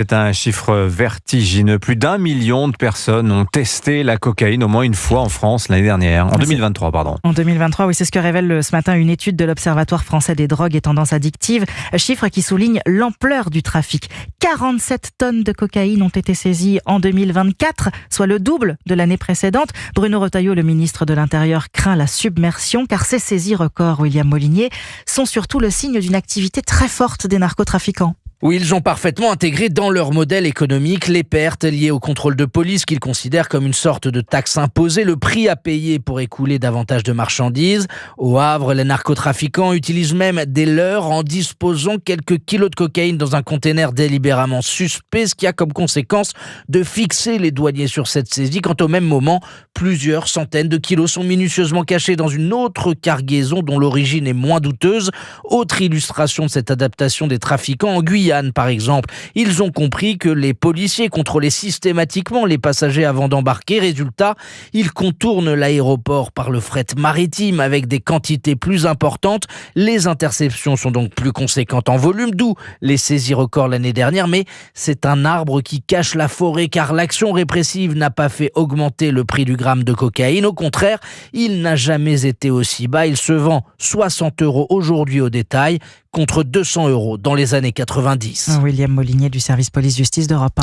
C'est un chiffre vertigineux. Plus d'1 million de personnes ont testé la cocaïne au moins une fois en France l'année dernière, en 2023, pardon. En 2023, oui, c'est ce que révèle ce matin une étude de l'Observatoire français des drogues et tendances addictives. Chiffre qui souligne l'ampleur du trafic. 47 tonnes de cocaïne ont été saisies en 2024, soit le double de l'année précédente. Bruno Retailleau, le ministre de l'Intérieur, craint la submersion car ces saisies records, William Molinier, sont surtout le signe d'une activité très forte des narcotrafiquants. Oui, ils ont parfaitement intégré dans leur modèle économique les pertes liées au contrôle de police qu'ils considèrent comme une sorte de taxe imposée, le prix à payer pour écouler davantage de marchandises. Au Havre, les narcotrafiquants utilisent même des leurres en disposant quelques kilos de cocaïne dans un conteneur délibérément suspect, ce qui a comme conséquence de fixer les douaniers sur cette saisie, quand au même moment, plusieurs centaines de kilos sont minutieusement cachés dans une autre cargaison dont l'origine est moins douteuse. Autre illustration de cette adaptation des trafiquants, en Guyane, par exemple, ils ont compris que les policiers contrôlaient systématiquement les passagers avant d'embarquer. Résultat, ils contournent l'aéroport par le fret maritime avec des quantités plus importantes. Les interceptions sont donc plus conséquentes en volume, d'où les saisies records l'année dernière. Mais c'est un arbre qui cache la forêt, car l'action répressive n'a pas fait augmenter le prix du gramme de cocaïne. Au contraire, il n'a jamais été aussi bas. Il se vend 60 € aujourd'hui au détail, contre 200 € dans les années 90. William Molinier du service police-justice d'Europe 1.